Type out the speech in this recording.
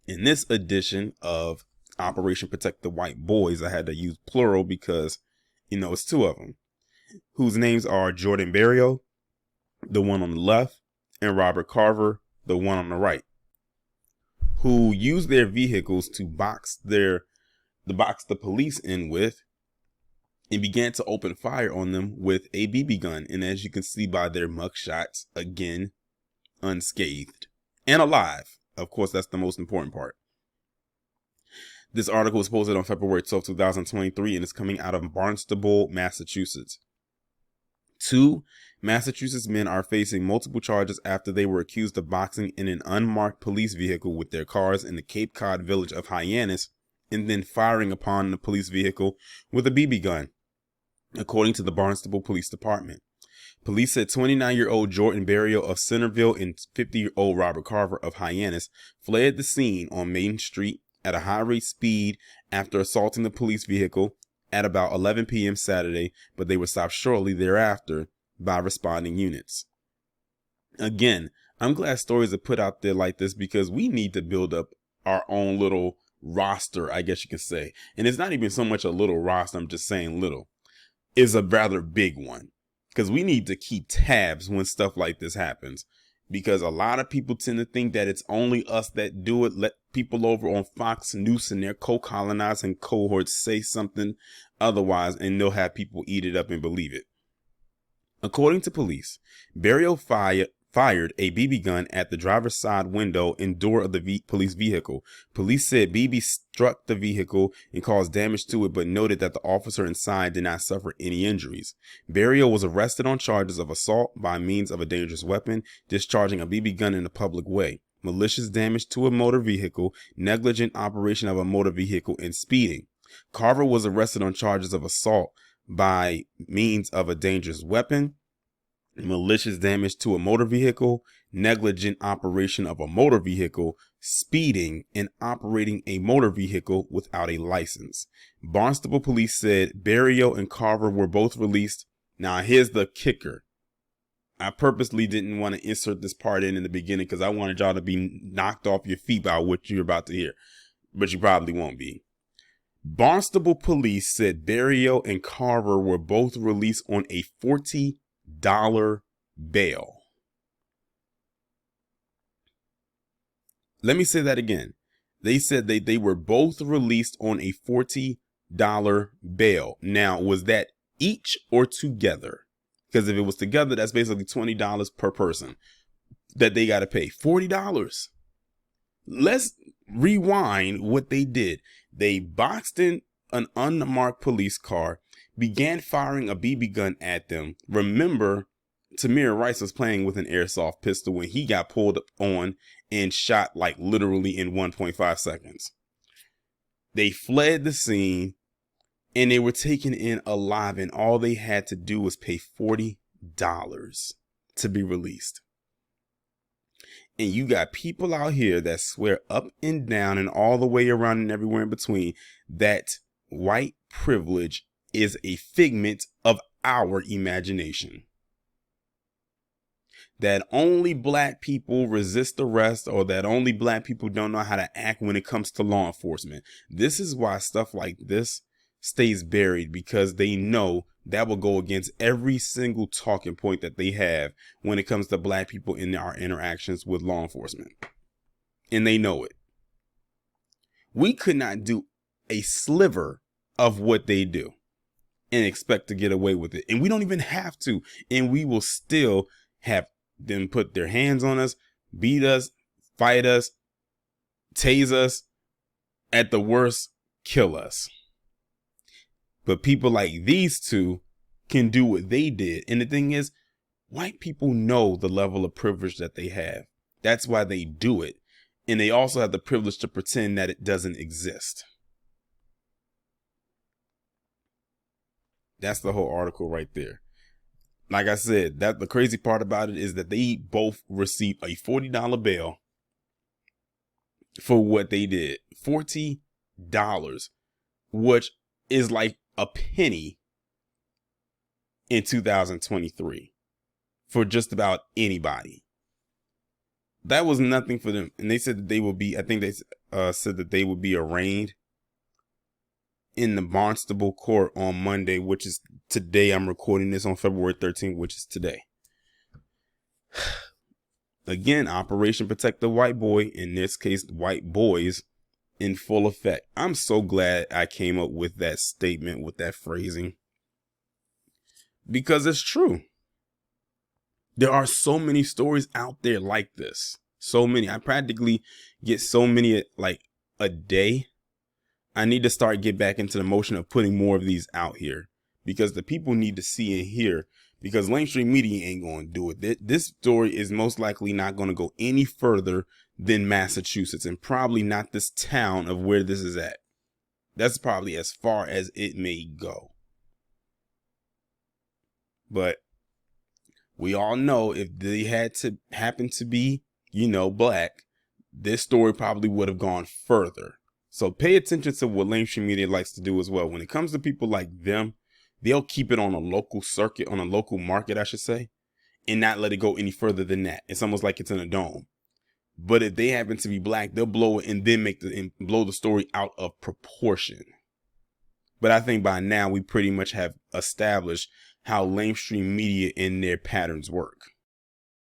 In this edition of Operation Protect the White Boys, I had to use plural because, it's two of them, whose names are Jordan Berrio, the one on the left, and Robert Carver, the one on the right, who used their vehicles to box the police in with and began to open fire on them with a BB gun. And as you can see by their mugshots, again, unscathed and alive. Of course, that's the most important part. This article was posted on February 12, 2023, and it's coming out of Barnstable, Massachusetts. 2 Massachusetts men are facing multiple charges after they were accused of boxing in an unmarked police vehicle with their cars in the Cape Cod village of Hyannis and then firing upon the police vehicle with a BB gun, according to the Barnstable Police Department. Police said 29-year-old Jordan Berrio of Centerville and 50-year-old Robert Carver of Hyannis fled the scene on Main Street at a high rate speed after assaulting the police vehicle at about 11 p.m. Saturday, but they were stopped shortly thereafter by responding units. Again, I'm glad stories are put out there like this because we need to build up our own little roster, I guess you could say. And it's not even so much a little roster, I'm just saying little. It's a rather big one. Because we need to keep tabs when stuff like this happens. Because a lot of people tend to think that it's only us that do it. Let people over on Fox News and their co-colonizing cohorts say something otherwise, and they'll have people eat it up and believe it. According to police, Berrio fired a BB gun at the driver's side window and door of the police vehicle. Police said BB struck the vehicle and caused damage to it, but noted that the officer inside did not suffer any injuries. Berrio was arrested on charges of assault by means of a dangerous weapon, discharging a BB gun in a public way, malicious damage to a motor vehicle, negligent operation of a motor vehicle, and speeding. Carver was arrested on charges of assault by means of a dangerous weapon, malicious damage to a motor vehicle, negligent operation of a motor vehicle, speeding, and operating a motor vehicle without a license. Barnstable police said Berrio and Carver were both released. Now, here's the kicker. I purposely didn't want to insert this part in the beginning because I wanted y'all to be knocked off your feet by what you're about to hear, but you probably won't be. Barnstable police said Berrio and Carver were both released on a $40 bail. Let me say that again. They said they were both released on a $40 bail. Now, was that each or together? Because if it was together, that's basically $20 per person that they got to pay. $40. Let's rewind what they did. They boxed in an unmarked police car, began firing a BB gun at them. Remember, Tamir Rice was playing with an airsoft pistol when he got pulled on and shot like literally in 1.5 seconds. They fled the scene and they were taken in alive, and all they had to do was pay $40 to be released. And you got people out here that swear up and down and all the way around and everywhere in between that white privilege is a figment of our imagination. That only black people resist arrest, or that only black people don't know how to act when it comes to law enforcement. This is why stuff like this stays buried, because they know that will go against every single talking point that they have when it comes to black people in our interactions with law enforcement. And they know it. We could not do a sliver of what they do and expect to get away with it. And we don't even have to. And we will still have them put their hands on us, beat us, fight us, tase us, at the worst, kill us. But people like these two can do what they did. And the thing is, white people know the level of privilege that they have. That's why they do it. And they also have the privilege to pretend that it doesn't exist. That's the whole article right there. Like I said, that the crazy part about it is that they both received a $40 bail for what they did. $40, which is like a penny in 2023 for just about anybody. That was nothing for them. And they said that they will be, I think they said that they would be arraigned in the Barnstable court on Monday, which is today. I'm recording this on February 13th, which is today. Again, Operation Protect the White Boy, in this case, white boys, in full effect. I'm so glad I came up with that statement, with that phrasing, because it's true. There are so many stories out there like this. So many. I practically get so many like a day. I need to get back into the motion of putting more of these out here, because the people need to see and hear, because mainstream media ain't going to do it. This story is most likely not going to go any further than Massachusetts, and probably not this town of where this is at. That's probably as far as it may go. But we all know if they had to happen to be, black, this story probably would have gone further. So pay attention to what mainstream media likes to do as well. When it comes to people like them, they'll keep it on a local circuit, on a local market, I should say, and not let it go any further than that. It's almost like it's in a dome. But if they happen to be black, they'll blow it and then blow the story out of proportion. But I think by now we pretty much have established how mainstream media and their patterns work.